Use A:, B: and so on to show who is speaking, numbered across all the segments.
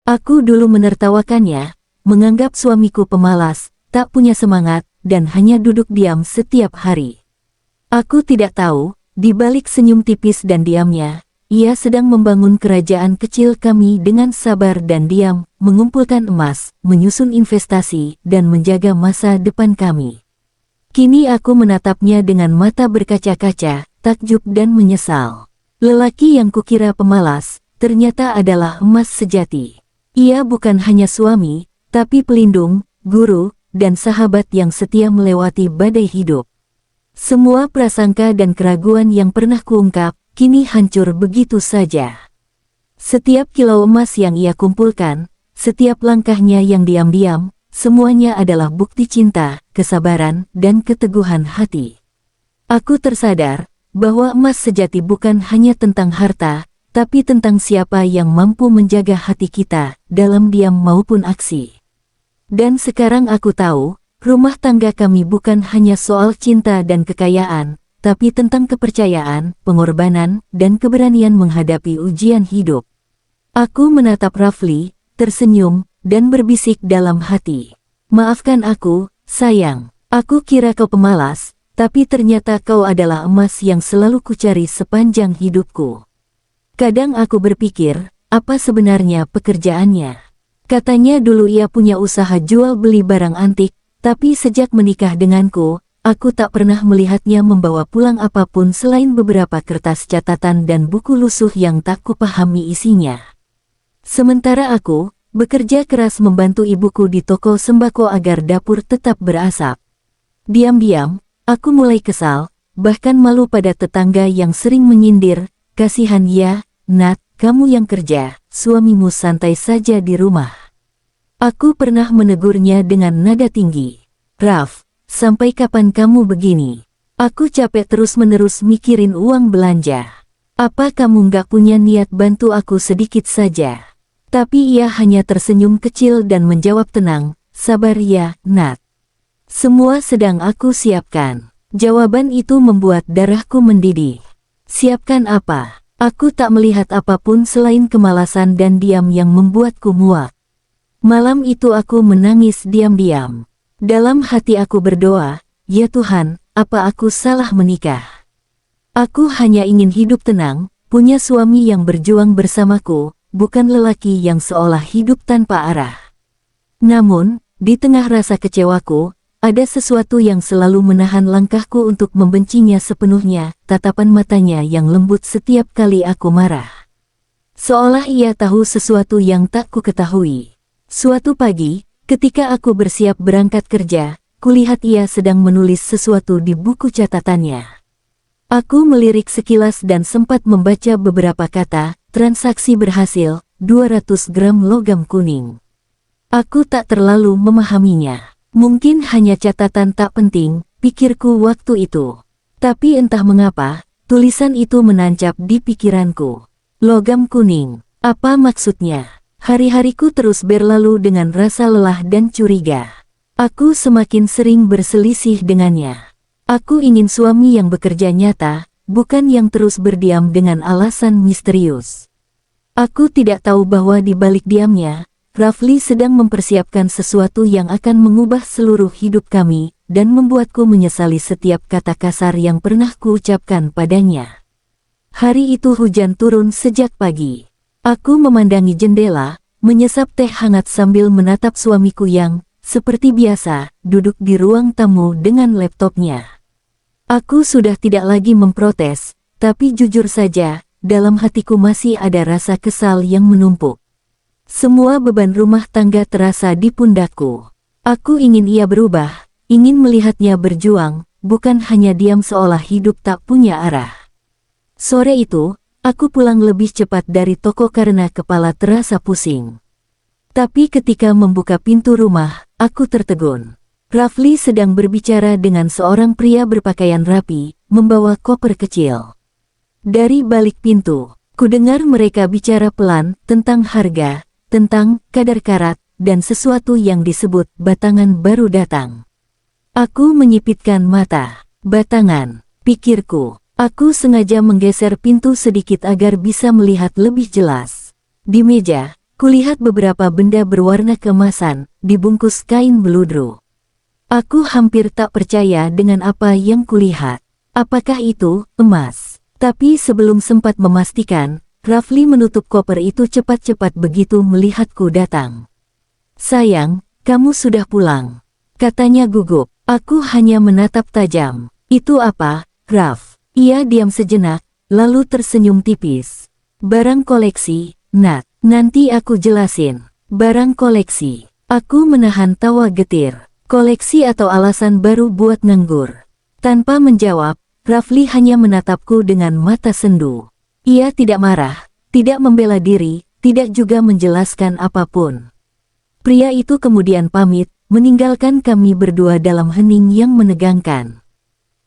A: Aku dulu menertawakannya, menganggap suamiku pemalas, tak punya semangat, dan hanya duduk diam setiap hari. Aku tidak tahu, di balik senyum tipis dan diamnya, ia sedang membangun kerajaan kecil kami dengan sabar dan diam, mengumpulkan emas, menyusun investasi, dan menjaga masa depan kami. Kini aku menatapnya dengan mata berkaca-kaca, takjub dan menyesal. Lelaki yang kukira pemalas, ternyata adalah emas sejati. Ia bukan hanya suami, tapi pelindung, guru, dan sahabat yang setia melewati badai hidup. Semua prasangka dan keraguan yang pernah kuungkap, kini hancur begitu saja. Setiap kilo emas yang ia kumpulkan, setiap langkahnya yang diam-diam, semuanya adalah bukti cinta, kesabaran, dan keteguhan hati. Aku tersadar bahwa emas sejati bukan hanya tentang harta, tapi tentang siapa yang mampu menjaga hati kita, dalam diam maupun aksi. Dan sekarang aku tahu, rumah tangga kami bukan hanya soal cinta dan kekayaan, tapi tentang kepercayaan, pengorbanan, dan keberanian menghadapi ujian hidup. Aku menatap Rafli, tersenyum, dan berbisik dalam hati. Maafkan aku, sayang. Aku kira kau pemalas, tapi ternyata kau adalah emas yang selalu kucari sepanjang hidupku. Kadang aku berpikir, apa sebenarnya pekerjaannya? Katanya dulu ia punya usaha jual beli barang antik, tapi sejak menikah denganku, aku tak pernah melihatnya membawa pulang apapun selain beberapa kertas catatan dan buku lusuh yang tak kupahami isinya. Sementara aku bekerja keras membantu ibuku di toko sembako agar dapur tetap berasap. Diam-diam, aku mulai kesal, bahkan malu pada tetangga yang sering menyindir, "Kasihan ya, Nat, kamu yang kerja, suamimu santai saja di rumah." Aku pernah menegurnya dengan nada tinggi. "Raf, sampai kapan kamu begini? Aku capek terus-menerus mikirin uang belanja. Apa kamu nggak punya niat bantu aku sedikit saja?" Tapi ia hanya tersenyum kecil dan menjawab tenang, "Sabar ya, Nat. Semua sedang aku siapkan." Jawaban itu membuat darahku mendidih. Siapkan apa? Aku tak melihat apapun selain kemalasan dan diam yang membuatku muak. Malam itu aku menangis diam-diam. Dalam hati aku berdoa, "Ya Tuhan, apa aku salah menikah? Aku hanya ingin hidup tenang, punya suami yang berjuang bersamaku, bukan lelaki yang seolah hidup tanpa arah." Namun, di tengah rasa kecewaku, ada sesuatu yang selalu menahan langkahku untuk membencinya sepenuhnya, tatapan matanya yang lembut setiap kali aku marah. Seolah ia tahu sesuatu yang tak ku ketahui. Suatu pagi, ketika aku bersiap berangkat kerja, kulihat ia sedang menulis sesuatu di buku catatannya. Aku melirik sekilas dan sempat membaca beberapa kata, "Transaksi berhasil, 200 gram logam kuning." Aku tak terlalu memahaminya. Mungkin hanya catatan tak penting, pikirku waktu itu. Tapi entah mengapa, tulisan itu menancap di pikiranku. Logam kuning, apa maksudnya? Hari-hariku terus berlalu dengan rasa lelah dan curiga. Aku semakin sering berselisih dengannya. Aku ingin suami yang bekerja nyata, bukan yang terus berdiam dengan alasan misterius. Aku tidak tahu bahwa di balik diamnya, Rafli sedang mempersiapkan sesuatu yang akan mengubah seluruh hidup kami, dan membuatku menyesali setiap kata kasar yang pernah kuucapkan padanya. Hari itu hujan turun sejak pagi. Aku memandangi jendela, menyesap teh hangat sambil menatap suamiku yang, seperti biasa, duduk di ruang tamu dengan laptopnya. Aku sudah tidak lagi memprotes, tapi jujur saja, dalam hatiku masih ada rasa kesal yang menumpuk. Semua beban rumah tangga terasa di pundakku. Aku ingin ia berubah, ingin melihatnya berjuang, bukan hanya diam seolah hidup tak punya arah. Sore itu, aku pulang lebih cepat dari toko karena kepala terasa pusing. Tapi ketika membuka pintu rumah, aku tertegun. Rafli sedang berbicara dengan seorang pria berpakaian rapi, membawa koper kecil. Dari balik pintu, kudengar mereka bicara pelan tentang harga, tentang kadar karat, dan sesuatu yang disebut batangan baru datang. Aku menyipitkan mata. Batangan, pikirku. Aku sengaja menggeser pintu sedikit agar bisa melihat lebih jelas. Di meja, Kulihat beberapa benda berwarna keemasan, dibungkus kain beludru. Aku hampir tak percaya dengan apa yang kulihat. Apakah itu emas? Tapi sebelum sempat memastikan, Rafli menutup koper itu cepat-cepat begitu melihatku datang. "Sayang, kamu sudah pulang," katanya gugup. Aku hanya menatap tajam. "Itu apa, Raf?" Ia diam sejenak, lalu tersenyum tipis. "Barang koleksi, Nat. Nanti aku jelasin." "Barang koleksi." Aku menahan tawa getir. Koleksi atau alasan baru buat nganggur? Tanpa menjawab, Rafli hanya menatapku dengan mata sendu. Ia tidak marah, tidak membela diri, tidak juga menjelaskan apapun. Pria itu kemudian pamit, meninggalkan kami berdua dalam hening yang menegangkan.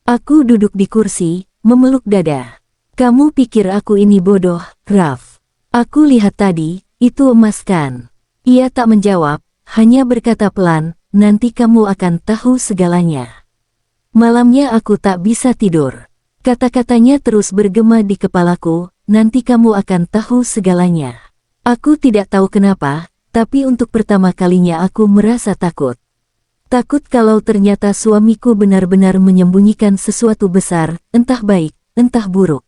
A: Aku duduk di kursi, memeluk dada. "Kamu pikir aku ini bodoh, Raf? Aku lihat tadi, itu emas kan?" Ia tak menjawab, hanya berkata pelan, "Nanti kamu akan tahu segalanya." Malamnya aku tak bisa tidur. Kata-katanya terus bergema di kepalaku, "Nanti kamu akan tahu segalanya." Aku tidak tahu kenapa, tapi untuk pertama kalinya aku merasa takut. Takut kalau ternyata suamiku benar-benar menyembunyikan sesuatu besar, entah baik, entah buruk.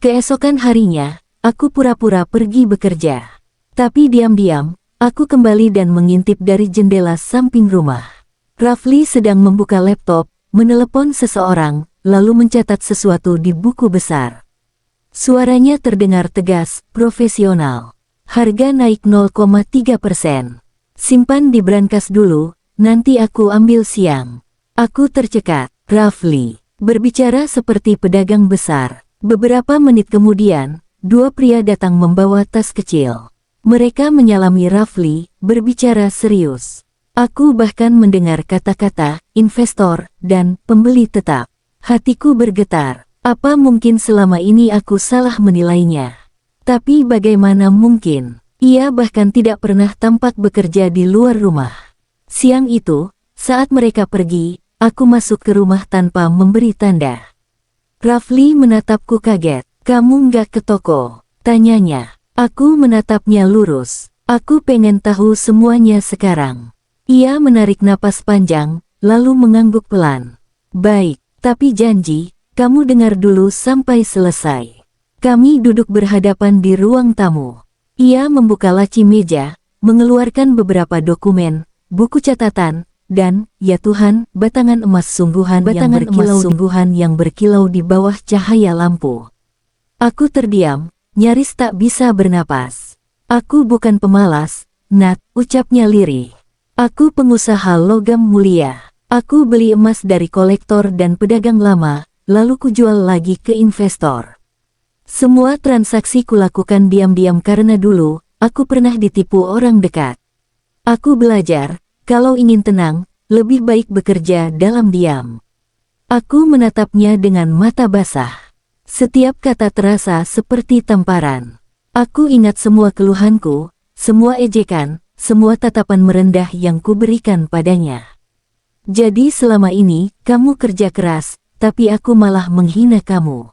A: Keesokan harinya, aku pura-pura pergi bekerja. Tapi diam-diam, aku kembali dan mengintip dari jendela samping rumah. Rafli sedang membuka laptop, menelepon seseorang, lalu mencatat sesuatu di buku besar. Suaranya terdengar tegas, profesional. "Harga naik 0,3%. Simpan di brankas dulu, nanti aku ambil siang." Aku tercekat. Rafli berbicara seperti pedagang besar. Beberapa menit kemudian, dua pria datang membawa tas kecil. Mereka menyalami Rafli, berbicara serius. Aku bahkan mendengar kata-kata investor dan pembeli tetap. Hatiku bergetar. Apa mungkin selama ini aku salah menilainya? Tapi bagaimana mungkin? Ia bahkan tidak pernah tampak bekerja di luar rumah. Siang itu, saat mereka pergi, aku masuk ke rumah tanpa memberi tanda. Rafli menatapku kaget. "Kamu nggak ke toko?" tanyanya. Aku menatapnya lurus. "Aku pengen tahu semuanya sekarang." Ia menarik napas panjang, lalu mengangguk pelan. "Baik, tapi janji, kamu dengar dulu sampai selesai." Kami duduk berhadapan di ruang tamu. Ia membuka laci meja, mengeluarkan beberapa dokumen, buku catatan, dan, ya Tuhan, batangan emas sungguhan yang berkilau di bawah cahaya lampu. Aku terdiam, nyaris tak bisa bernapas. "Aku bukan pemalas, Nat," ucapnya lirih. "Aku pengusaha logam mulia. Aku beli emas dari kolektor dan pedagang lama, lalu kujual lagi ke investor. Semua transaksi kulakukan diam-diam karena dulu, aku pernah ditipu orang dekat. Aku belajar, kalau ingin tenang, lebih baik bekerja dalam diam." Aku menatapnya dengan mata basah. Setiap kata terasa seperti tamparan. Aku ingat semua keluhanku, semua ejekan, semua tatapan merendah yang kuberikan padanya. "Jadi selama ini, kamu kerja keras, tapi aku malah menghina kamu."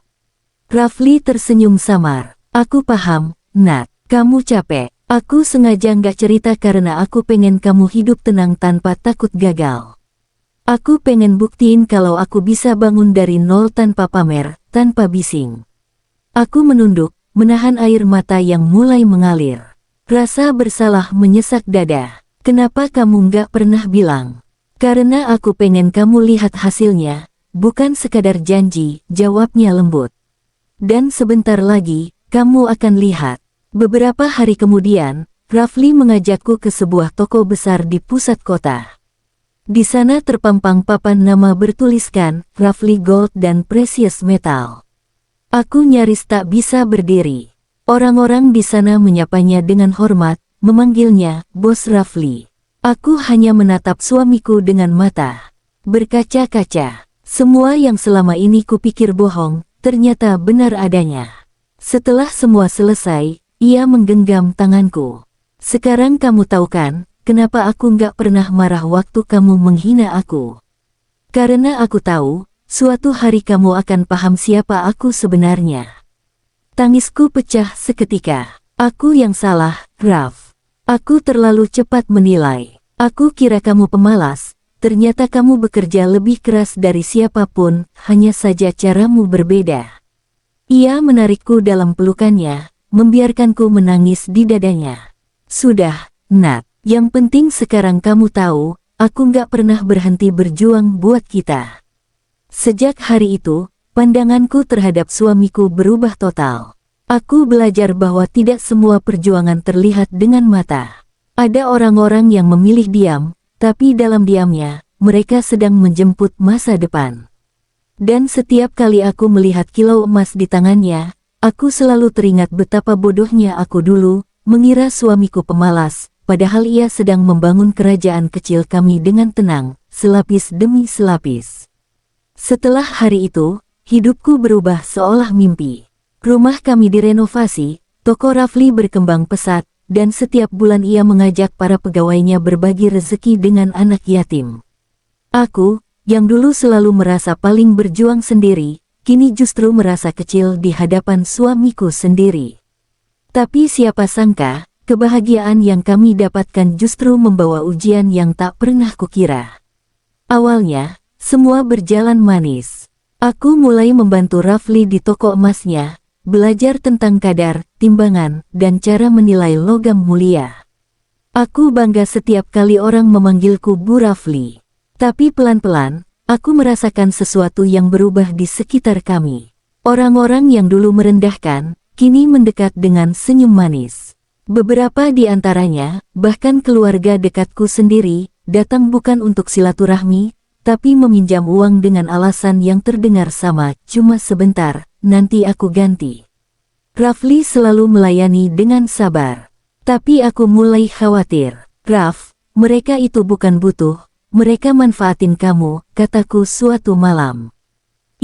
A: Rafli tersenyum samar. "Aku paham, Nat. Kamu capek. Aku sengaja nggak cerita karena aku pengen kamu hidup tenang tanpa takut gagal. Aku pengen buktiin kalau aku bisa bangun dari nol tanpa pamer, tanpa bising." Aku menunduk, menahan air mata yang mulai mengalir. Rasa bersalah menyesak dada. "Kenapa kamu nggak pernah bilang?" "Karena aku pengen kamu lihat hasilnya, bukan sekadar janji," jawabnya lembut. "Dan sebentar lagi, kamu akan lihat." Beberapa hari kemudian, Rafli mengajakku ke sebuah toko besar di pusat kota. Di sana terpampang papan nama bertuliskan, Rafli Gold dan Precious Metal. Aku nyaris tak bisa berdiri. Orang-orang di sana menyapanya dengan hormat, memanggilnya, Bos Rafli. Aku hanya menatap suamiku dengan mata berkaca-kaca. Semua yang selama ini kupikir bohong, ternyata benar adanya. Setelah semua selesai, ia menggenggam tanganku. "Sekarang kamu tahu kan, kenapa aku nggak pernah marah waktu kamu menghina aku? Karena aku tahu, suatu hari kamu akan paham siapa aku sebenarnya." Tangisku pecah seketika. "Aku yang salah, Raf. Aku terlalu cepat menilai. Aku kira kamu pemalas, ternyata kamu bekerja lebih keras dari siapapun, hanya saja caramu berbeda. Ia menarikku dalam pelukannya, membiarkanku menangis di dadanya. Sudah, Nat, yang penting sekarang kamu tahu, aku nggak pernah berhenti berjuang buat kita. Sejak hari itu, pandanganku terhadap suamiku berubah total. Aku belajar bahwa tidak semua perjuangan terlihat dengan mata. Ada orang-orang yang memilih diam, tapi dalam diamnya, mereka sedang menjemput masa depan. Dan setiap kali aku melihat kilau emas di tangannya, aku selalu teringat betapa bodohnya aku dulu, mengira suamiku pemalas, padahal ia sedang membangun kerajaan kecil kami dengan tenang, selapis demi selapis. Setelah hari itu, hidupku berubah seolah mimpi. Rumah kami direnovasi, toko Rafli berkembang pesat, dan setiap bulan ia mengajak para pegawainya berbagi rezeki dengan anak yatim. Aku, yang dulu selalu merasa paling berjuang sendiri, kini justru merasa kecil di hadapan suamiku sendiri. Tapi siapa sangka, kebahagiaan yang kami dapatkan justru membawa ujian yang tak pernah kukira. Awalnya, semua berjalan manis. Aku mulai membantu Rafli di toko emasnya, belajar tentang kadar, timbangan, dan cara menilai logam mulia. Aku bangga setiap kali orang memanggilku Bu Rafli. Tapi pelan-pelan, aku merasakan sesuatu yang berubah di sekitar kami. Orang-orang yang dulu merendahkan, kini mendekat dengan senyum manis. Beberapa di antaranya, bahkan keluarga dekatku sendiri, datang bukan untuk silaturahmi, tapi meminjam uang dengan alasan yang terdengar sama, cuma sebentar, nanti aku ganti. Rafli selalu melayani dengan sabar. Tapi aku mulai khawatir. Raf, mereka itu bukan butuh, mereka manfaatin kamu, kataku suatu malam.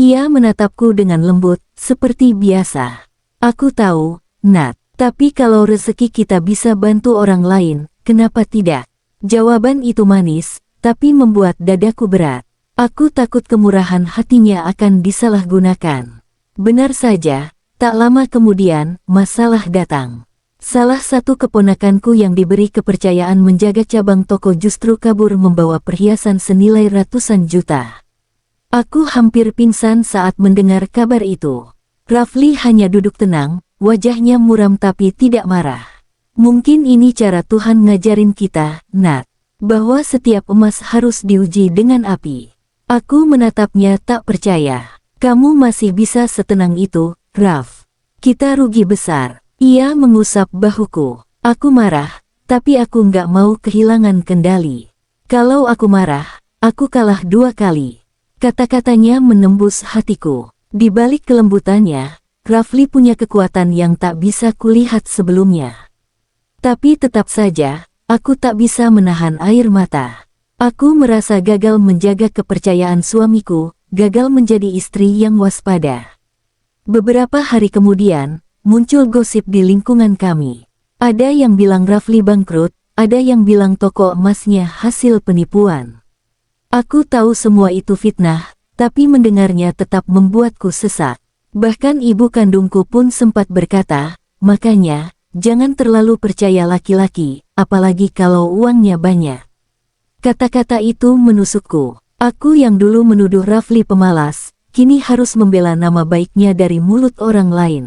A: Ia menatapku dengan lembut, seperti biasa. Aku tahu, Nat, tapi kalau rezeki kita bisa bantu orang lain, kenapa tidak? Jawaban itu manis, tapi membuat dadaku berat. Aku takut kemurahan hatinya akan disalahgunakan. Benar saja, tak lama kemudian, masalah datang. Salah satu keponakanku yang diberi kepercayaan menjaga cabang toko justru kabur membawa perhiasan senilai ratusan juta. Aku hampir pingsan saat mendengar kabar itu. Rafli hanya duduk tenang, wajahnya muram tapi tidak marah. Mungkin ini cara Tuhan ngajarin kita, Nat, bahwa setiap emas harus diuji dengan api. Aku menatapnya tak percaya. Kamu masih bisa setenang itu, Raf. Kita rugi besar. Ia mengusap bahuku. Aku marah, tapi aku nggak mau kehilangan kendali. Kalau aku marah, aku kalah 2 kali. Kata-katanya menembus hatiku. Di balik kelembutannya, Rafli punya kekuatan yang tak bisa kulihat sebelumnya. Tapi tetap saja, aku tak bisa menahan air mata. Aku merasa gagal menjaga kepercayaan suamiku, gagal menjadi istri yang waspada. Beberapa hari kemudian, muncul gosip di lingkungan kami. Ada yang bilang Rafli bangkrut, ada yang bilang toko emasnya hasil penipuan. Aku tahu semua itu fitnah, tapi mendengarnya tetap membuatku sesak. Bahkan ibu kandungku pun sempat berkata, makanya, jangan terlalu percaya laki-laki, apalagi kalau uangnya banyak. Kata-kata itu menusukku. Aku yang dulu menuduh Rafli pemalas, kini harus membela nama baiknya dari mulut orang lain.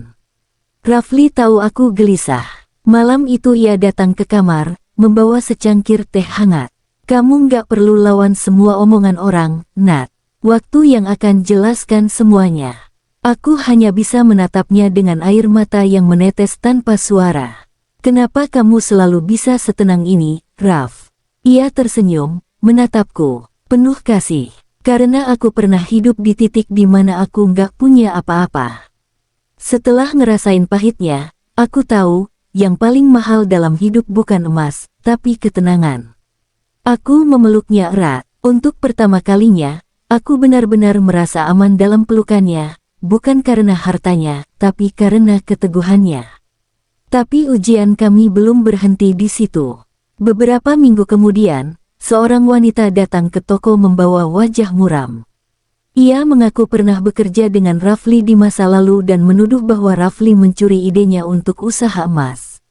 A: Rafli tahu aku gelisah. Malam itu ia datang ke kamar, membawa secangkir teh hangat. Kamu nggak perlu lawan semua omongan orang, Nat. Waktu yang akan jelaskan semuanya. Aku hanya bisa menatapnya dengan air mata yang menetes tanpa suara. Kenapa kamu selalu bisa setenang ini, Raf? Ia tersenyum, menatapku, penuh kasih. Karena aku pernah hidup di titik di mana aku nggak punya apa-apa. Setelah ngerasain pahitnya, aku tahu, yang paling mahal dalam hidup bukan emas, tapi ketenangan. Aku memeluknya erat. Untuk pertama kalinya, aku benar-benar merasa aman dalam pelukannya, bukan karena hartanya, tapi karena keteguhannya. Tapi ujian kami belum berhenti di situ. Beberapa minggu kemudian, seorang wanita datang ke toko membawa wajah muram. Ia mengaku pernah bekerja dengan Rafli di masa lalu dan menuduh bahwa Rafli mencuri idenya untuk usaha emas.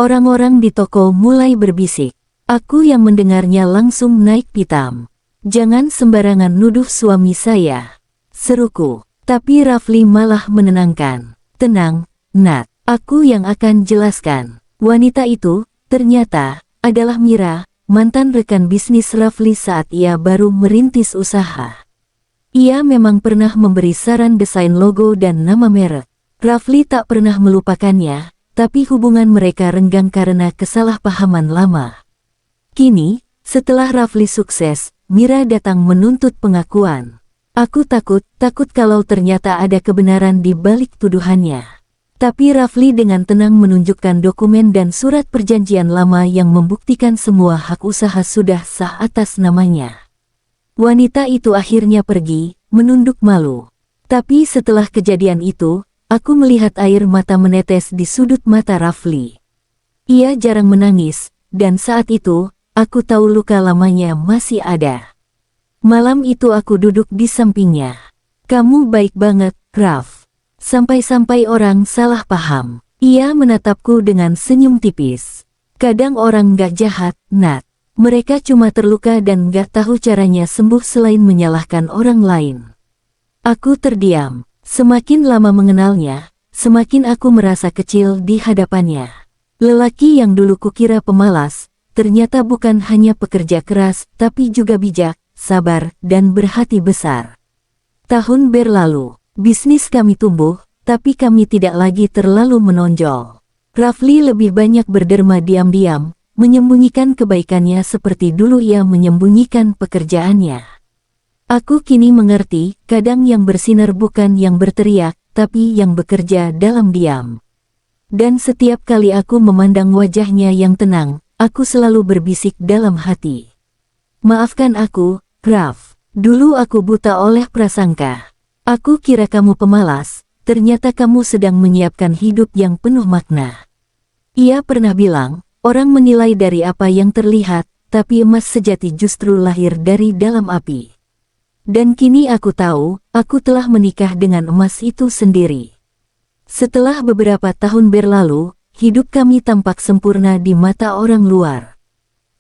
A: Orang-orang di toko mulai berbisik. Aku yang mendengarnya langsung naik pitam. "Jangan sembarangan nuduh suami saya," seruku. Tapi Rafli malah menenangkan. "Tenang, Nat. Aku yang akan jelaskan." Wanita itu, ternyata, adalah Mira, mantan rekan bisnis Rafli saat ia baru merintis usaha. Ia memang pernah memberi saran desain logo dan nama merek. Rafli tak pernah melupakannya, tapi hubungan mereka renggang karena kesalahpahaman lama. Kini, setelah Rafli sukses, Mira datang menuntut pengakuan. Aku takut kalau ternyata ada kebenaran di balik tuduhannya. Tapi Rafli dengan tenang menunjukkan dokumen dan surat perjanjian lama yang membuktikan semua hak usaha sudah sah atas namanya. Wanita itu akhirnya pergi, menunduk malu. Tapi setelah kejadian itu, aku melihat air mata menetes di sudut mata Rafli. Ia jarang menangis, dan saat itu, aku tahu luka lamanya masih ada. Malam itu aku duduk di sampingnya. "Kamu baik banget, Raf. Sampai-sampai orang salah paham." Ia menatapku dengan senyum tipis. "Kadang orang gak jahat, Nat. Mereka cuma terluka dan gak tahu caranya sembuh selain menyalahkan orang lain." Aku terdiam. Semakin lama mengenalnya, semakin aku merasa kecil di hadapannya. Lelaki yang dulu kukira pemalas, ternyata bukan hanya pekerja keras, tapi juga bijak, sabar, dan berhati besar. Tahun berlalu. Bisnis kami tumbuh, tapi kami tidak lagi terlalu menonjol. Rafli lebih banyak berderma diam-diam, menyembunyikan kebaikannya seperti dulu ia menyembunyikan pekerjaannya. Aku kini mengerti, kadang yang bersinar bukan yang berteriak, tapi yang bekerja dalam diam. Dan setiap kali aku memandang wajahnya yang tenang, aku selalu berbisik dalam hati. "Maafkan aku, Raf. Dulu aku buta oleh prasangka. Aku kira kamu pemalas, ternyata kamu sedang menyiapkan hidup yang penuh makna." Ia pernah bilang, orang menilai dari apa yang terlihat, tapi emas sejati justru lahir dari dalam api. Dan kini aku tahu, aku telah menikah dengan emas itu sendiri. Setelah beberapa tahun berlalu, hidup kami tampak sempurna di mata orang luar.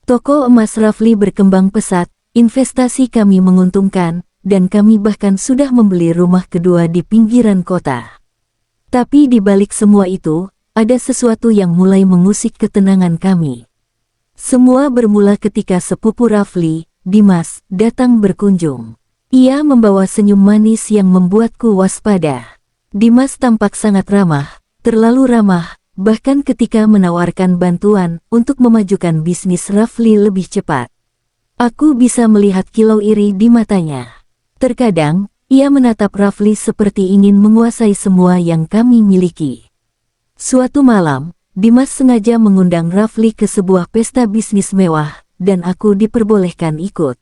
A: Toko emas Rafli berkembang pesat, investasi kami menguntungkan, dan kami bahkan sudah membeli rumah kedua di pinggiran kota. Tapi di balik semua itu, ada sesuatu yang mulai mengusik ketenangan kami. Semua bermula ketika sepupu Rafli, Dimas, datang berkunjung. Ia membawa senyum manis yang membuatku waspada. Dimas tampak sangat ramah, terlalu ramah, bahkan ketika menawarkan bantuan untuk memajukan bisnis Rafli lebih cepat. Aku bisa melihat kilau iri di matanya. Terkadang, ia menatap Rafli seperti ingin menguasai semua yang kami miliki. Suatu malam, Dimas sengaja mengundang Rafli ke sebuah pesta bisnis mewah, dan aku diperbolehkan ikut.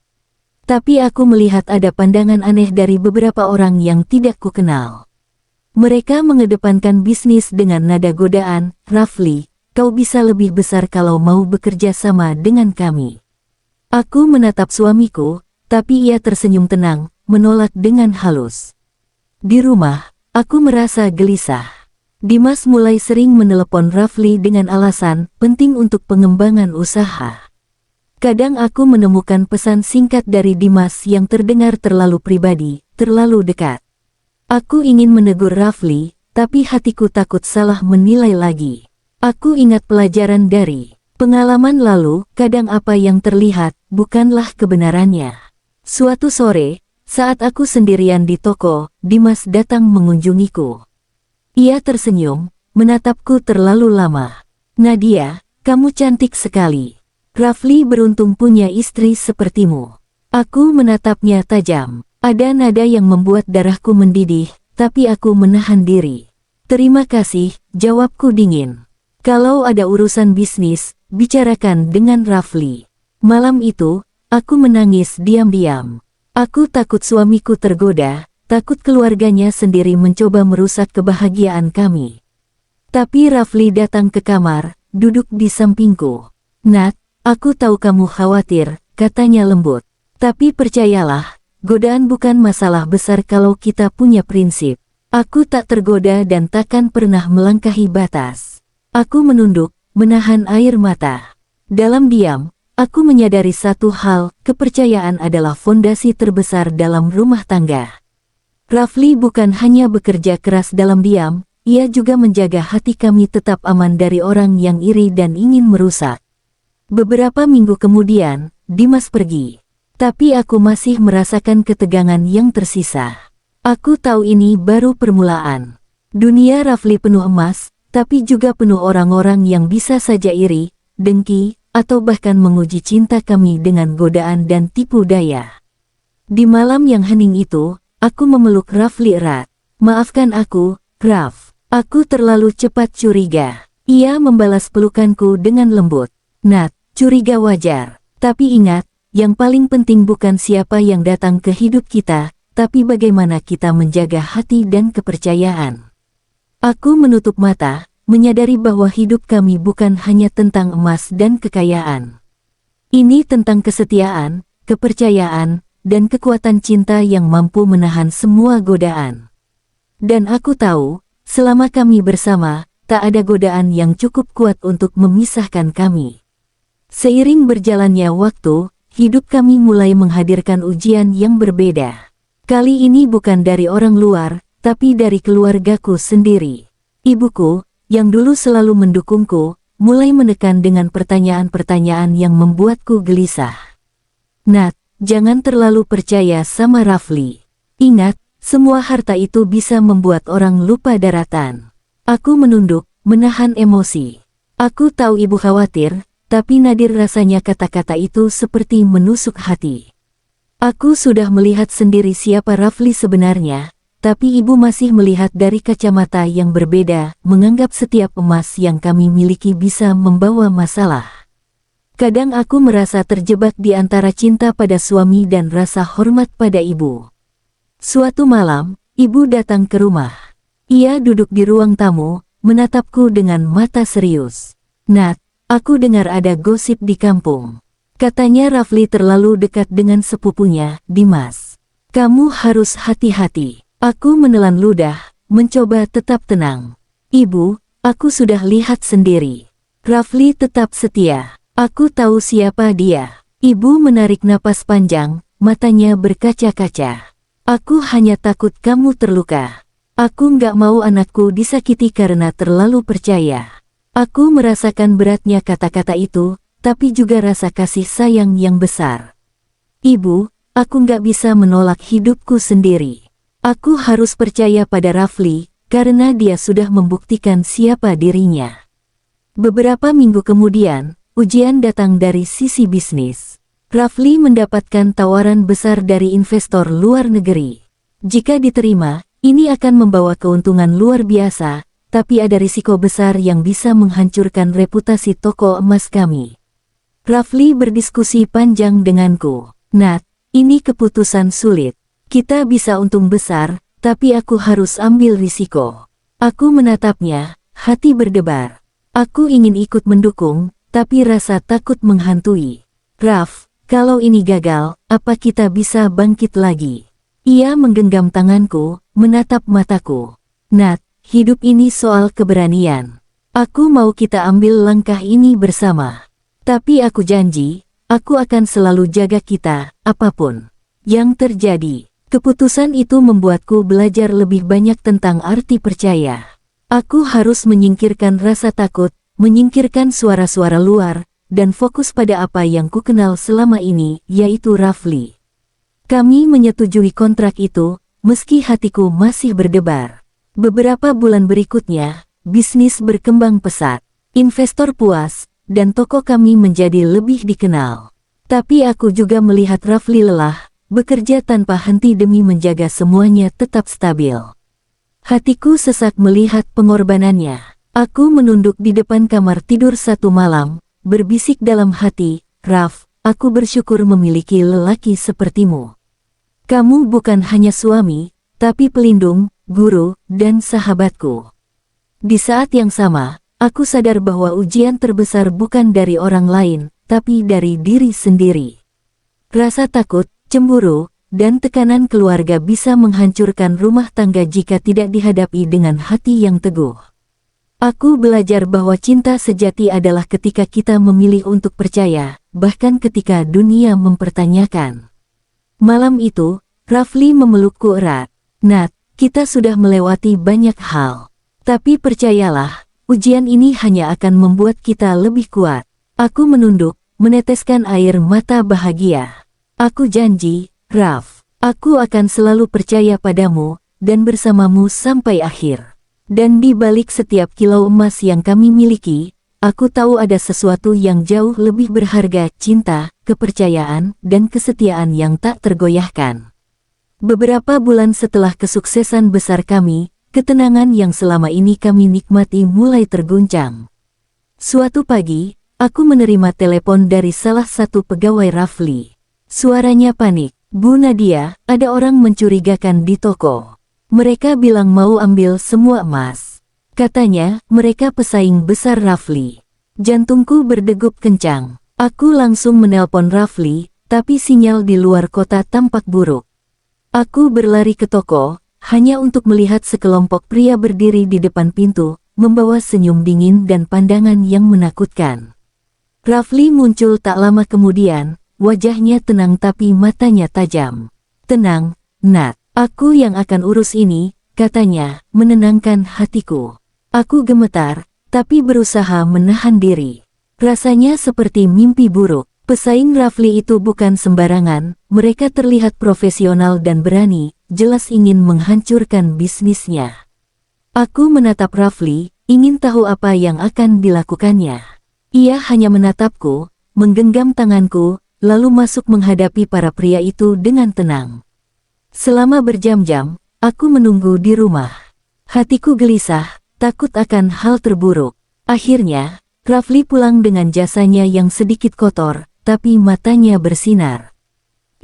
A: Tapi aku melihat ada pandangan aneh dari beberapa orang yang tidak kukenal. Mereka mengedepankan bisnis dengan nada godaan, "Rafli, kau bisa lebih besar kalau mau bekerja sama dengan kami." Aku menatap suamiku, tapi ia tersenyum tenang, menolak dengan halus. Di rumah, aku merasa gelisah. Dimas mulai sering menelepon Rafli dengan alasan penting untuk pengembangan usaha. Kadang aku menemukan pesan singkat dari Dimas yang terdengar terlalu pribadi, terlalu dekat. Aku ingin menegur Rafli, tapi hatiku takut salah menilai lagi. Aku ingat pelajaran dari pengalaman lalu, kadang apa yang terlihat bukanlah kebenarannya. Suatu sore, saat aku sendirian di toko, Dimas datang mengunjungiku. Ia tersenyum, menatapku terlalu lama. "Nadia, kamu cantik sekali. Rafli beruntung punya istri sepertimu." Aku menatapnya tajam. Ada nada yang membuat darahku mendidih, tapi aku menahan diri. "Terima kasih," jawabku dingin. "Kalau ada urusan bisnis, bicarakan dengan Rafli." Malam itu, aku menangis diam-diam. Aku takut suamiku tergoda, takut keluarganya sendiri mencoba merusak kebahagiaan kami. Tapi Rafli datang ke kamar, duduk di sampingku. "Nat, aku tahu kamu khawatir," katanya lembut. "Tapi percayalah, godaan bukan masalah besar kalau kita punya prinsip." Aku tak tergoda dan takkan pernah melangkahi batas. Aku menunduk, menahan air mata. Dalam diam, aku menyadari satu hal, kepercayaan adalah fondasi terbesar dalam rumah tangga. Rafli bukan hanya bekerja keras dalam diam, ia juga menjaga hati kami tetap aman dari orang yang iri dan ingin merusak. Beberapa minggu kemudian, Dimas pergi. Tapi aku masih merasakan ketegangan yang tersisa. Aku tahu ini baru permulaan. Dunia Rafli penuh emas, tapi juga penuh orang-orang yang bisa saja iri, dengki, atau bahkan menguji cinta kami dengan godaan dan tipu daya. Di malam yang hening itu, aku memeluk Rafli erat. Maafkan aku, Raf. Aku terlalu cepat curiga. Ia membalas pelukanku dengan lembut. Nat, curiga wajar. Tapi ingat, yang paling penting bukan siapa yang datang ke hidup kita, tapi bagaimana kita menjaga hati dan kepercayaan. Aku menutup mata, menyadari bahwa hidup kami bukan hanya tentang emas dan kekayaan. Ini tentang kesetiaan, kepercayaan, dan kekuatan cinta yang mampu menahan semua godaan. Dan aku tahu, selama kami bersama, tak ada godaan yang cukup kuat untuk memisahkan kami. Seiring berjalannya waktu, hidup kami mulai menghadirkan ujian yang berbeda. Kali ini bukan dari orang luar, tapi dari keluargaku sendiri. Ibuku, yang dulu selalu mendukungku, mulai menekan dengan pertanyaan-pertanyaan yang membuatku gelisah. Nat, jangan terlalu percaya sama Rafli. Ingat, semua harta itu bisa membuat orang lupa daratan. Aku menunduk, menahan emosi. Aku tahu ibu khawatir, tapi nadir rasanya kata-kata itu seperti menusuk hati. Aku sudah melihat sendiri siapa Rafli sebenarnya, tapi ibu masih melihat dari kacamata yang berbeda, menganggap setiap emas yang kami miliki bisa membawa masalah. Kadang aku merasa terjebak di antara cinta pada suami dan rasa hormat pada ibu. Suatu malam, ibu datang ke rumah. Ia duduk di ruang tamu, menatapku dengan mata serius. Nat, aku dengar ada gosip di kampung. Katanya Rafli terlalu dekat dengan sepupunya, Dimas. Kamu harus hati-hati. Aku menelan ludah, mencoba tetap tenang. Ibu, aku sudah lihat sendiri. Rafli tetap setia. Aku tahu siapa dia. Ibu menarik napas panjang, matanya berkaca-kaca. Aku hanya takut kamu terluka. Aku nggak mau anakku disakiti karena terlalu percaya. Aku merasakan beratnya kata-kata itu, tapi juga rasa kasih sayang yang besar. Ibu, aku nggak bisa menolak hidupku sendiri. Aku harus percaya pada Rafli, karena dia sudah membuktikan siapa dirinya. Beberapa minggu kemudian, ujian datang dari sisi bisnis. Rafli mendapatkan tawaran besar dari investor luar negeri. Jika diterima, ini akan membawa keuntungan luar biasa, tapi ada risiko besar yang bisa menghancurkan reputasi toko emas kami. Rafli berdiskusi panjang denganku. Nat, ini keputusan sulit. Kita bisa untung besar, tapi aku harus ambil risiko. Aku menatapnya, hati berdebar. Aku ingin ikut mendukung, tapi rasa takut menghantui. Raf, kalau ini gagal, apa kita bisa bangkit lagi? Ia menggenggam tanganku, menatap mataku. Nat, hidup ini soal keberanian. Aku mau kita ambil langkah ini bersama. Tapi aku janji, aku akan selalu jaga kita, apapun yang terjadi. Keputusan itu membuatku belajar lebih banyak tentang arti percaya. Aku harus menyingkirkan rasa takut, menyingkirkan suara-suara luar, dan fokus pada apa yang kukenal selama ini, yaitu Rafli. Kami menyetujui kontrak itu, meski hatiku masih berdebar. Beberapa bulan berikutnya, bisnis berkembang pesat. Investor puas, dan toko kami menjadi lebih dikenal. Tapi aku juga melihat Rafli lelah, bekerja tanpa henti demi menjaga semuanya tetap stabil. Hatiku sesak melihat pengorbanannya. Aku menunduk di depan kamar tidur satu malam, berbisik dalam hati, Raf, aku bersyukur memiliki lelaki sepertimu. Kamu bukan hanya suami, tapi pelindung, guru, dan sahabatku. Di saat yang sama, aku sadar bahwa ujian terbesar bukan dari orang lain, tapi dari diri sendiri. Rasa takut, cemburu, dan tekanan keluarga bisa menghancurkan rumah tangga jika tidak dihadapi dengan hati yang teguh. Aku belajar bahwa cinta sejati adalah ketika kita memilih untuk percaya, bahkan ketika dunia mempertanyakan. Malam itu, Rafli memelukku erat. Nat, kita sudah melewati banyak hal. Tapi percayalah, ujian ini hanya akan membuat kita lebih kuat. Aku menunduk, meneteskan air mata bahagia. Aku janji, Raf, aku akan selalu percaya padamu, dan bersamamu sampai akhir. Dan di balik setiap kilau emas yang kami miliki, aku tahu ada sesuatu yang jauh lebih berharga, cinta, kepercayaan, dan kesetiaan yang tak tergoyahkan. Beberapa bulan setelah kesuksesan besar kami, ketenangan yang selama ini kami nikmati mulai terguncang. Suatu pagi, aku menerima telepon dari salah satu pegawai Rafli. Suaranya panik. Bu Nadia, ada orang mencurigakan di toko. Mereka bilang mau ambil semua emas. Katanya, mereka pesaing besar Rafli. Jantungku berdegup kencang. Aku langsung menelpon Rafli, tapi sinyal di luar kota tampak buruk. Aku berlari ke toko, hanya untuk melihat sekelompok pria berdiri di depan pintu, membawa senyum dingin dan pandangan yang menakutkan. Rafli muncul tak lama kemudian, wajahnya tenang tapi matanya tajam. Tenang, Nat. Aku yang akan urus ini, katanya, menenangkan hatiku. Aku gemetar, tapi berusaha menahan diri. Rasanya seperti mimpi buruk. Pesaing Rafli itu bukan sembarangan, mereka terlihat profesional dan berani, jelas ingin menghancurkan bisnisnya. Aku menatap Rafli, ingin tahu apa yang akan dilakukannya. Ia hanya menatapku, menggenggam tanganku, lalu masuk menghadapi para pria itu dengan tenang. Selama berjam-jam, aku menunggu di rumah. Hatiku gelisah, takut akan hal terburuk. Akhirnya, Rafli pulang dengan jasanya yang sedikit kotor, tapi matanya bersinar.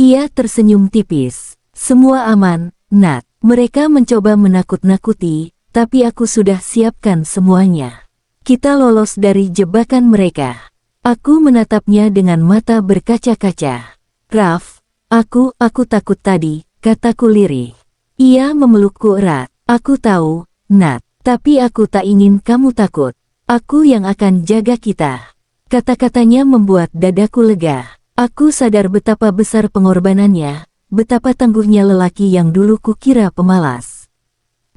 A: Ia tersenyum tipis. Semua aman, Nat. Mereka mencoba menakut-nakuti, tapi aku sudah siapkan semuanya. Kita lolos dari jebakan mereka. Aku menatapnya dengan mata berkaca-kaca. Raf, aku takut tadi, kataku lirih. Ia memelukku erat. Aku tahu, Nat, tapi aku tak ingin kamu takut. Aku yang akan jaga kita. Kata-katanya membuat dadaku lega. Aku sadar betapa besar pengorbanannya, betapa tangguhnya lelaki yang dulu kukira pemalas.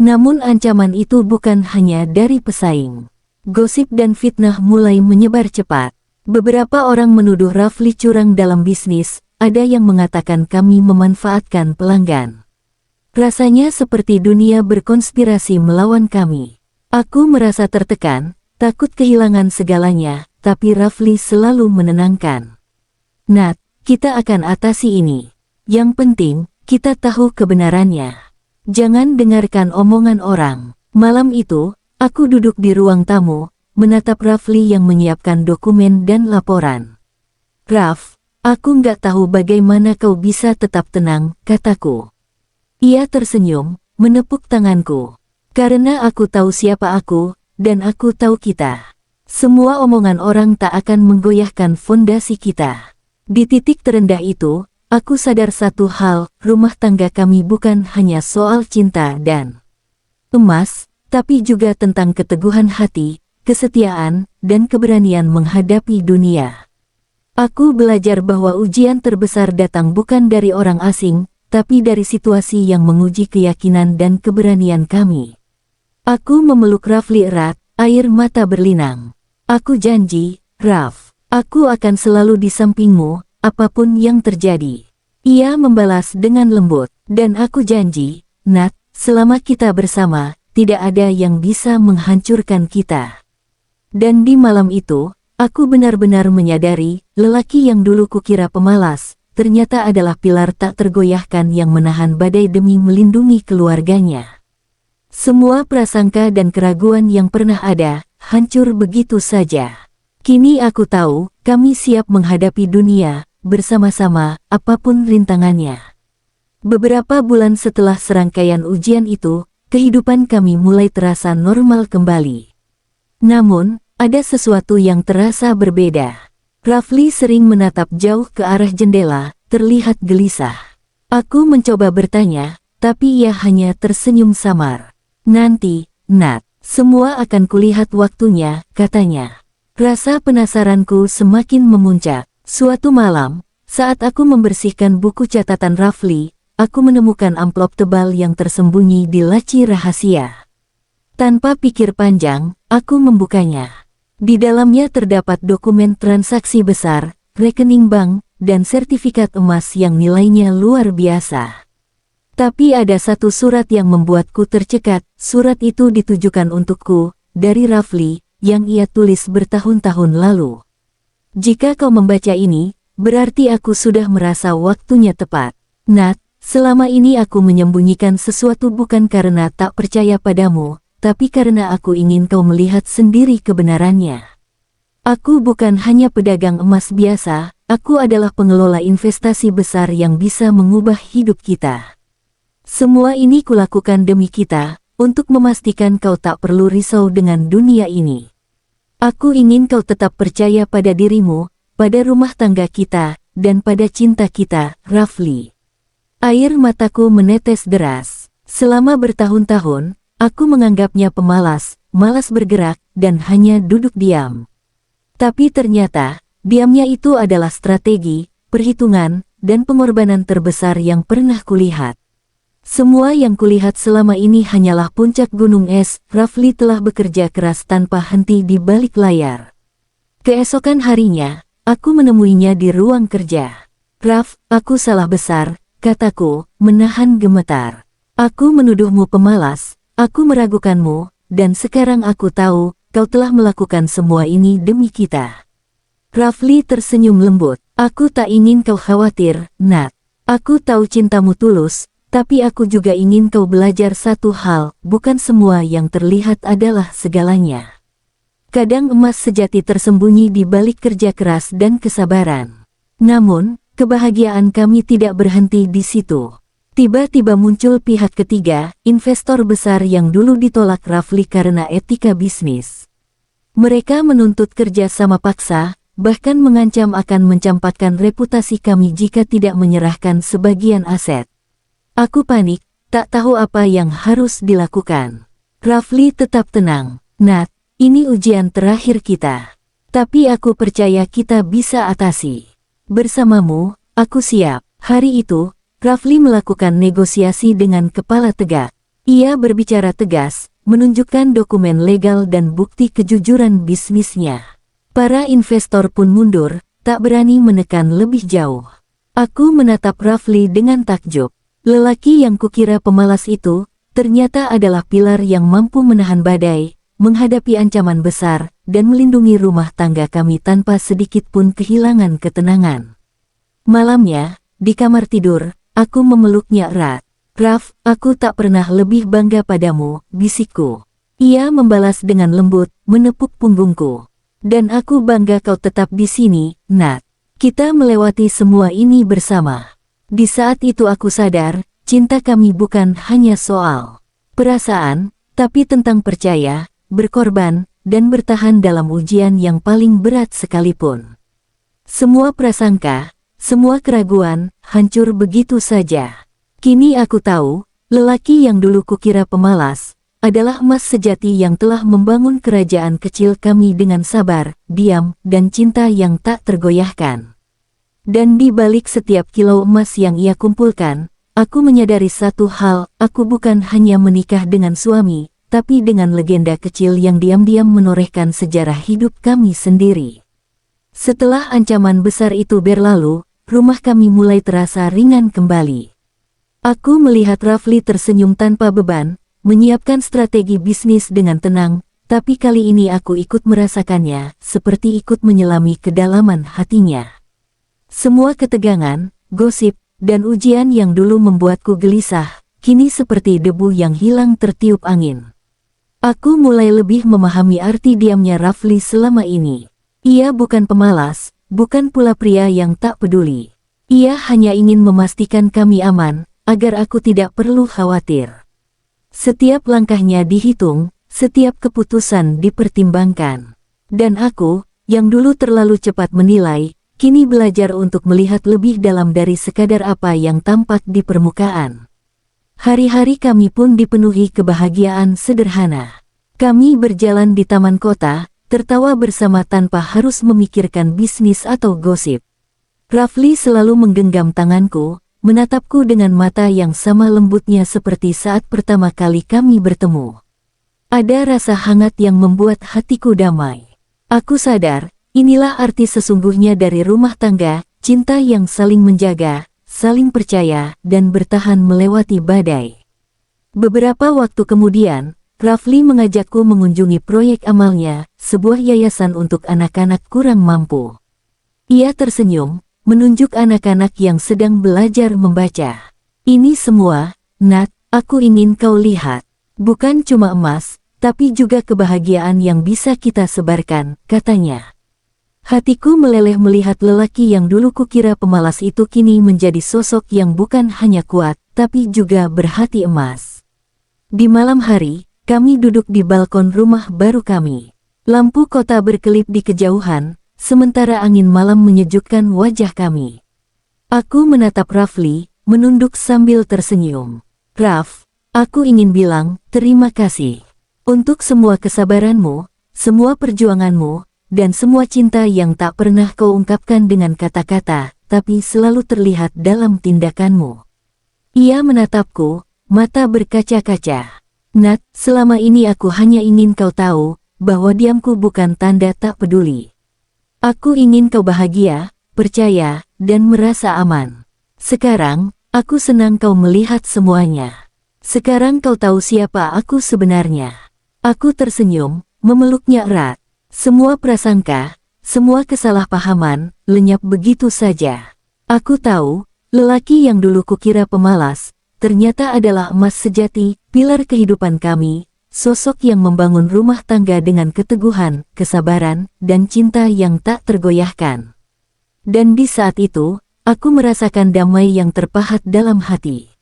A: Namun ancaman itu bukan hanya dari pesaing. Gosip dan fitnah mulai menyebar cepat. Beberapa orang menuduh Rafli curang dalam bisnis, ada yang mengatakan kami memanfaatkan pelanggan. Rasanya seperti dunia berkonspirasi melawan kami. Aku merasa tertekan, takut kehilangan segalanya, tapi Rafli selalu menenangkan. Nat, kita akan atasi ini. Yang penting, kita tahu kebenarannya. Jangan dengarkan omongan orang. Malam itu, aku duduk di ruang tamu, menatap Rafli yang menyiapkan dokumen dan laporan. Raf, aku nggak tahu bagaimana kau bisa tetap tenang, kataku. Ia tersenyum, menepuk tanganku. Karena aku tahu siapa aku, dan aku tahu kita. Semua omongan orang tak akan menggoyahkan fondasi kita. Di titik terendah itu, aku sadar satu hal, rumah tangga kami bukan hanya soal cinta dan emas, tapi juga tentang keteguhan hati, kesetiaan, dan keberanian menghadapi dunia. Aku belajar bahwa ujian terbesar datang bukan dari orang asing, tapi dari situasi yang menguji keyakinan dan keberanian kami. Aku memeluk Rafli erat, air mata berlinang. Aku janji, Raf, aku akan selalu di sampingmu, apapun yang terjadi. Ia membalas dengan lembut, dan aku janji, Nat, selama kita bersama, tidak ada yang bisa menghancurkan kita. Dan di malam itu, aku benar-benar menyadari, lelaki yang dulu kukira pemalas, ternyata adalah pilar tak tergoyahkan yang menahan badai demi melindungi keluarganya. Semua prasangka dan keraguan yang pernah ada, hancur begitu saja. Kini aku tahu, kami siap menghadapi dunia, bersama-sama, apapun rintangannya. Beberapa bulan setelah serangkaian ujian itu, kehidupan kami mulai terasa normal kembali. Namun, ada sesuatu yang terasa berbeda. Rafli sering menatap jauh ke arah jendela, terlihat gelisah. Aku mencoba bertanya, tapi ia hanya tersenyum samar. Nanti, Nat, Semua akan kulihat waktunya, katanya. Rasa penasaranku semakin memuncak. Suatu malam, saat aku membersihkan buku catatan Rafli, aku menemukan amplop tebal yang tersembunyi di laci rahasia. Tanpa pikir panjang, aku membukanya. Di dalamnya terdapat dokumen transaksi besar, rekening bank, dan sertifikat emas yang nilainya luar biasa. Tapi ada satu surat yang membuatku tercekat. Surat itu ditujukan untukku, dari Rafli, yang ia tulis bertahun-tahun lalu. Jika kau membaca ini, berarti aku sudah merasa waktunya tepat. Nat, selama ini aku menyembunyikan sesuatu bukan karena tak percaya padamu, tapi karena aku ingin kau melihat sendiri kebenarannya. Aku bukan hanya pedagang emas biasa, aku adalah pengelola investasi besar yang bisa mengubah hidup kita. Semua ini kulakukan demi kita, untuk memastikan kau tak perlu risau dengan dunia ini. Aku ingin kau tetap percaya pada dirimu, pada rumah tangga kita, dan pada cinta kita, Rafli. Air mataku menetes deras. Selama bertahun-tahun, aku menganggapnya pemalas, malas bergerak, dan hanya duduk diam. Tapi ternyata, diamnya itu adalah strategi, perhitungan, dan pengorbanan terbesar yang pernah kulihat. Semua yang kulihat selama ini hanyalah puncak gunung es. Rafli telah bekerja keras tanpa henti di balik layar. Keesokan harinya, aku menemuinya di ruang kerja. Raf, aku salah besar, kataku, menahan gemetar. Aku menuduhmu pemalas, aku meragukanmu, dan sekarang aku tahu, kau telah melakukan semua ini demi kita. Rafli tersenyum lembut. Aku tak ingin kau khawatir, Nat. Aku tahu cintamu tulus, tapi aku juga ingin kau belajar satu hal, bukan semua yang terlihat adalah segalanya. Kadang emas sejati tersembunyi di balik kerja keras dan kesabaran. Namun, kebahagiaan kami tidak berhenti di situ. Tiba-tiba muncul pihak ketiga, investor besar yang dulu ditolak Rafli karena etika bisnis. Mereka menuntut kerja sama paksa, bahkan mengancam akan mencampakkan reputasi kami jika tidak menyerahkan sebagian aset. Aku panik, tak tahu apa yang harus dilakukan. Rafli tetap tenang. Nat, ini ujian terakhir kita. Tapi aku percaya kita bisa atasi. Bersamamu, aku siap. Hari itu, Rafli melakukan negosiasi dengan kepala tegak. Ia berbicara tegas, menunjukkan dokumen legal dan bukti kejujuran bisnisnya. Para investor pun mundur, tak berani menekan lebih jauh. Aku menatap Rafli dengan takjub. Lelaki yang kukira pemalas itu, ternyata adalah pilar yang mampu menahan badai, menghadapi ancaman besar, dan melindungi rumah tangga kami tanpa sedikit pun kehilangan ketenangan. Malamnya, di kamar tidur, aku memeluknya erat. Raf, aku tak pernah lebih bangga padamu, bisikku. Ia membalas dengan lembut, menepuk punggungku. Dan aku bangga kau tetap di sini, Nat. Kita melewati semua ini bersama. Di saat itu aku sadar, cinta kami bukan hanya soal perasaan, tapi tentang percaya, berkorban, dan bertahan dalam ujian yang paling berat sekalipun. Semua prasangka, semua keraguan, hancur begitu saja. Kini aku tahu, lelaki yang dulu kukira pemalas, adalah emas sejati yang telah membangun kerajaan kecil kami dengan sabar, diam, dan cinta yang tak tergoyahkan. Dan di balik setiap kilo emas yang ia kumpulkan, aku menyadari satu hal, aku bukan hanya menikah dengan suami, tapi dengan legenda kecil yang diam-diam menorehkan sejarah hidup kami sendiri. Setelah ancaman besar itu berlalu, rumah kami mulai terasa ringan kembali. Aku melihat Rafli tersenyum tanpa beban, menyiapkan strategi bisnis dengan tenang, tapi kali ini aku ikut merasakannya, seperti ikut menyelami kedalaman hatinya. Semua ketegangan, gosip, dan ujian yang dulu membuatku gelisah, kini seperti debu yang hilang tertiup angin. Aku mulai lebih memahami arti diamnya Rafli selama ini. Ia bukan pemalas, bukan pula pria yang tak peduli. Ia hanya ingin memastikan kami aman, agar aku tidak perlu khawatir. Setiap langkahnya dihitung, setiap keputusan dipertimbangkan. Dan aku, yang dulu terlalu cepat menilai, kini belajar untuk melihat lebih dalam dari sekadar apa yang tampak di permukaan. Hari-hari kami pun dipenuhi kebahagiaan sederhana. Kami berjalan di taman kota, tertawa bersama tanpa harus memikirkan bisnis atau gosip. Rafli selalu menggenggam tanganku, menatapku dengan mata yang sama lembutnya seperti saat pertama kali kami bertemu. Ada rasa hangat yang membuat hatiku damai. Aku sadar, inilah arti sesungguhnya dari rumah tangga, cinta yang saling menjaga, saling percaya, dan bertahan melewati badai. Beberapa waktu kemudian, Rafli mengajakku mengunjungi proyek amalnya, sebuah yayasan untuk anak-anak kurang mampu. Ia tersenyum, menunjuk anak-anak yang sedang belajar membaca. Ini semua, Nat, aku ingin kau lihat. Bukan cuma emas, tapi juga kebahagiaan yang bisa kita sebarkan, katanya. Hatiku meleleh melihat lelaki yang dulu kukira pemalas itu kini menjadi sosok yang bukan hanya kuat, tapi juga berhati emas. Di malam hari, kami duduk di balkon rumah baru kami. Lampu kota berkelip di kejauhan, sementara angin malam menyejukkan wajah kami. Aku menatap Rafli, menunduk sambil tersenyum. Raf, aku ingin bilang terima kasih untuk semua kesabaranmu, semua perjuanganmu, dan semua cinta yang tak pernah kau ungkapkan dengan kata-kata, tapi selalu terlihat dalam tindakanmu. Ia menatapku, mata berkaca-kaca. Nat, selama ini aku hanya ingin kau tahu, bahwa diamku bukan tanda tak peduli. Aku ingin kau bahagia, percaya, dan merasa aman. Sekarang, aku senang kau melihat semuanya. Sekarang kau tahu siapa aku sebenarnya. Aku tersenyum, memeluknya erat. Semua prasangka, semua kesalahpahaman, lenyap begitu saja. Aku tahu, lelaki yang dulu kukira pemalas, ternyata adalah emas sejati, pilar kehidupan kami, sosok yang membangun rumah tangga dengan keteguhan, kesabaran, dan cinta yang tak tergoyahkan. Dan di saat itu, aku merasakan damai yang terpahat dalam hati.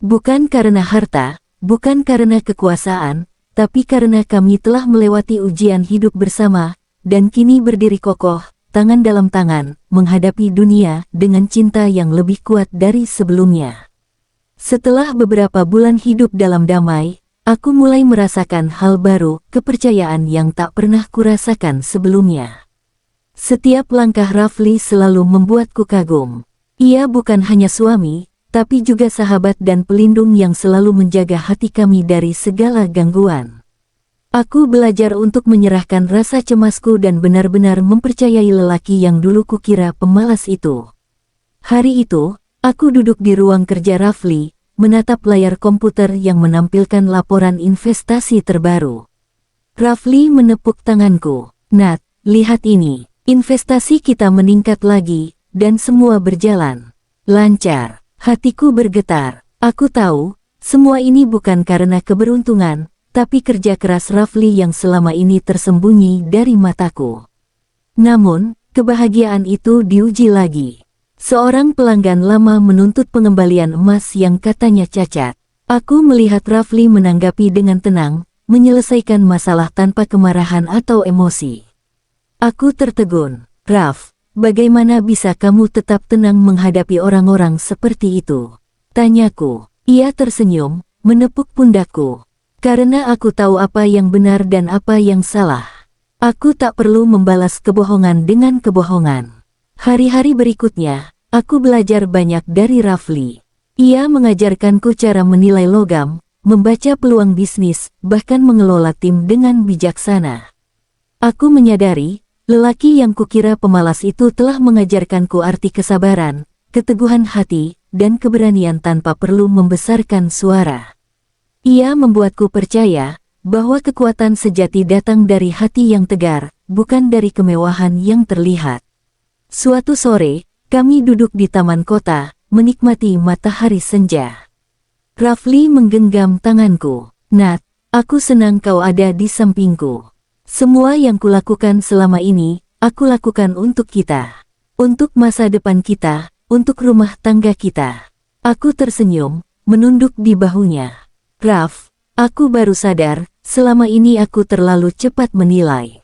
A: Bukan karena harta, bukan karena kekuasaan, tapi karena kami telah melewati ujian hidup bersama, dan kini berdiri kokoh, tangan dalam tangan, menghadapi dunia dengan cinta yang lebih kuat dari sebelumnya. Setelah beberapa bulan hidup dalam damai, aku mulai merasakan hal baru, kepercayaan yang tak pernah kurasakan sebelumnya. Setiap langkah Rafli selalu membuatku kagum. Ia bukan hanya suami, tapi juga sahabat dan pelindung yang selalu menjaga hati kami dari segala gangguan. Aku belajar untuk menyerahkan rasa cemasku dan benar-benar mempercayai lelaki yang dulu kukira pemalas itu. Hari itu, aku duduk di ruang kerja Rafli, menatap layar komputer yang menampilkan laporan investasi terbaru. Rafli menepuk tanganku. Nat, lihat ini. Investasi kita meningkat lagi, dan semua berjalan lancar. Hatiku bergetar. Aku tahu, semua ini bukan karena keberuntungan, tapi kerja keras Rafli yang selama ini tersembunyi dari mataku. Namun, kebahagiaan itu diuji lagi. Seorang pelanggan lama menuntut pengembalian emas yang katanya cacat. Aku melihat Rafli menanggapi dengan tenang, menyelesaikan masalah tanpa kemarahan atau emosi. Aku tertegun. Raf, bagaimana bisa kamu tetap tenang menghadapi orang-orang seperti itu? Tanyaku. Ia tersenyum, menepuk pundakku. Karena aku tahu apa yang benar dan apa yang salah. Aku tak perlu membalas kebohongan dengan kebohongan. Hari-hari berikutnya, aku belajar banyak dari Rafli. Ia mengajarkanku cara menilai logam, membaca peluang bisnis, bahkan mengelola tim dengan bijaksana. Aku menyadari, lelaki yang kukira pemalas itu telah mengajarkanku arti kesabaran, keteguhan hati, dan keberanian tanpa perlu membesarkan suara. Ia membuatku percaya bahwa kekuatan sejati datang dari hati yang tegar, bukan dari kemewahan yang terlihat. Suatu sore, kami duduk di taman kota, menikmati matahari senja. Rafli menggenggam tanganku. Nat, aku senang kau ada di sampingku. Semua yang kulakukan selama ini, aku lakukan untuk kita. Untuk masa depan kita, untuk rumah tangga kita. Aku tersenyum, menunduk di bahunya. Raf, aku baru sadar, selama ini aku terlalu cepat menilai.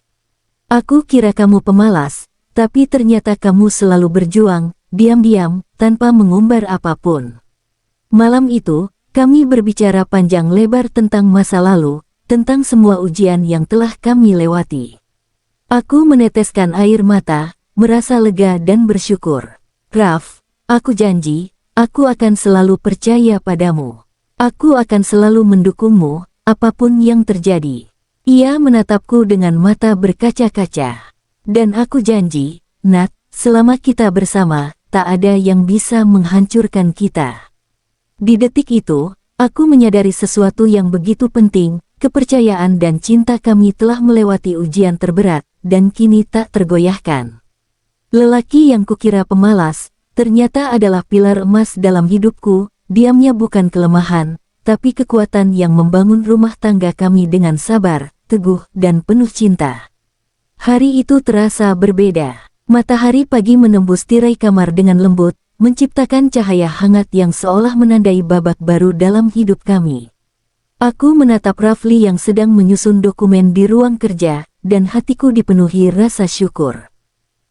A: Aku kira kamu pemalas, tapi ternyata kamu selalu berjuang, diam-diam, tanpa mengumbar apapun. Malam itu, kami berbicara panjang lebar tentang masa lalu, tentang semua ujian yang telah kami lewati. Aku meneteskan air mata, merasa lega dan bersyukur. Raf, aku janji, aku akan selalu percaya padamu. Aku akan selalu mendukungmu, apapun yang terjadi. Ia menatapku dengan mata berkaca-kaca. Dan aku janji, Nat, selama kita bersama, tak ada yang bisa menghancurkan kita. Di detik itu, aku menyadari sesuatu yang begitu penting, kepercayaan dan cinta kami telah melewati ujian terberat, dan kini tak tergoyahkan. Lelaki yang kukira pemalas, ternyata adalah pilar emas dalam hidupku. Diamnya bukan kelemahan, tapi kekuatan yang membangun rumah tangga kami dengan sabar, teguh, dan penuh cinta. Hari itu terasa berbeda. Matahari pagi menembus tirai kamar dengan lembut, menciptakan cahaya hangat yang seolah menandai babak baru dalam hidup kami. Aku menatap Rafli yang sedang menyusun dokumen di ruang kerja, dan hatiku dipenuhi rasa syukur.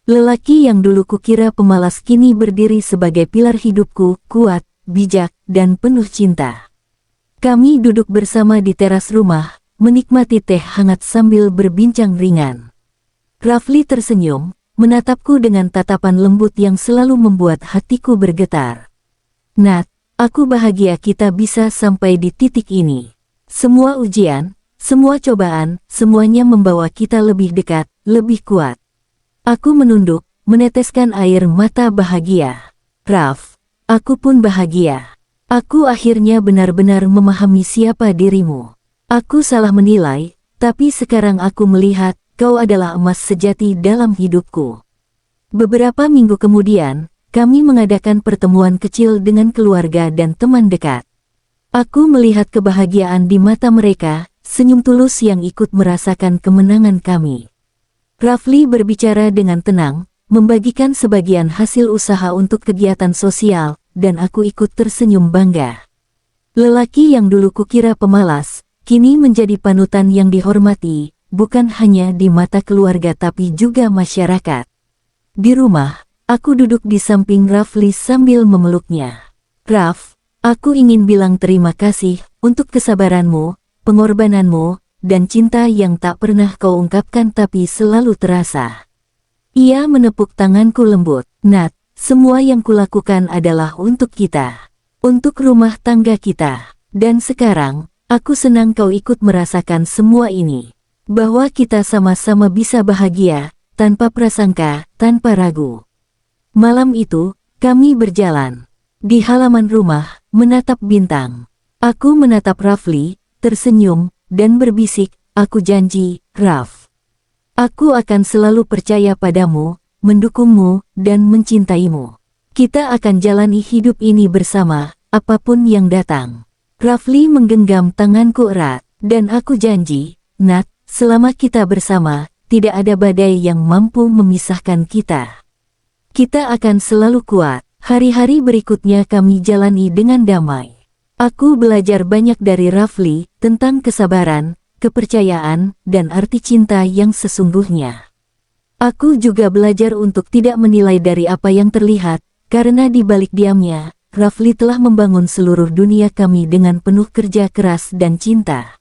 A: Lelaki yang dulu kukira pemalas kini berdiri sebagai pilar hidupku, kuat, bijak, dan penuh cinta. Kami duduk bersama di teras rumah, menikmati teh hangat sambil berbincang ringan. Rafli tersenyum, menatapku dengan tatapan lembut yang selalu membuat hatiku bergetar. Nat, aku bahagia kita bisa sampai di titik ini. Semua ujian, semua cobaan, semuanya membawa kita lebih dekat, lebih kuat. Aku menunduk, meneteskan air mata bahagia. Raf, aku pun bahagia. Aku akhirnya benar-benar memahami siapa dirimu. Aku salah menilai, tapi sekarang aku melihat kau adalah emas sejati dalam hidupku. Beberapa minggu kemudian, kami mengadakan pertemuan kecil dengan keluarga dan teman dekat. Aku melihat kebahagiaan di mata mereka, senyum tulus yang ikut merasakan kemenangan kami. Rafli berbicara dengan tenang, membagikan sebagian hasil usaha untuk kegiatan sosial, dan aku ikut tersenyum bangga. Lelaki yang dulu kukira pemalas, kini menjadi panutan yang dihormati, bukan hanya di mata keluarga tapi juga masyarakat. Di rumah, aku duduk di samping Rafli sambil memeluknya. Raf, aku ingin bilang terima kasih untuk kesabaranmu, pengorbananmu, dan cinta yang tak pernah kau ungkapkan tapi selalu terasa. Ia menepuk tanganku lembut. Nat, semua yang kulakukan adalah untuk kita. Untuk rumah tangga kita. Dan sekarang, aku senang kau ikut merasakan semua ini. Bahwa kita sama-sama bisa bahagia, tanpa prasangka, tanpa ragu. Malam itu, kami berjalan. Di halaman rumah, menatap bintang. Aku menatap Rafli, tersenyum, dan berbisik, aku janji, Raf. Aku akan selalu percaya padamu, mendukungmu, dan mencintaimu. Kita akan jalani hidup ini bersama, apapun yang datang. Rafli menggenggam tanganku erat, dan aku janji, Nat, selama kita bersama, tidak ada badai yang mampu memisahkan kita. Kita akan selalu kuat. Hari-hari berikutnya kami jalani dengan damai. Aku belajar banyak dari Rafli tentang kesabaran, kepercayaan, dan arti cinta yang sesungguhnya. Aku juga belajar untuk tidak menilai dari apa yang terlihat, karena di balik diamnya, Rafli telah membangun seluruh dunia kami dengan penuh kerja keras dan cinta.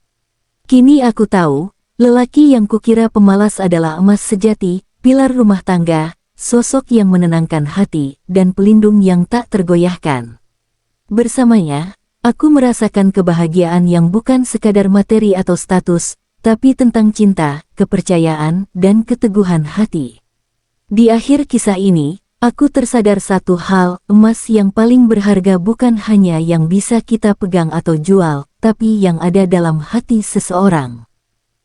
A: Kini aku tahu, lelaki yang kukira pemalas adalah emas sejati, pilar rumah tangga, sosok yang menenangkan hati, dan pelindung yang tak tergoyahkan. Bersamanya, aku merasakan kebahagiaan yang bukan sekadar materi atau status, tapi tentang cinta, kepercayaan, dan keteguhan hati. Di akhir kisah ini, aku tersadar satu hal, emas yang paling berharga bukan hanya yang bisa kita pegang atau jual, tapi yang ada dalam hati seseorang.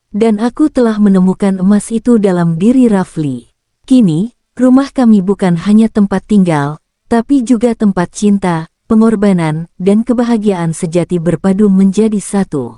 A: Dan aku telah menemukan emas itu dalam diri Rafli. Kini, rumah kami bukan hanya tempat tinggal, tapi juga tempat cinta, pengorbanan, dan kebahagiaan sejati berpadu menjadi satu.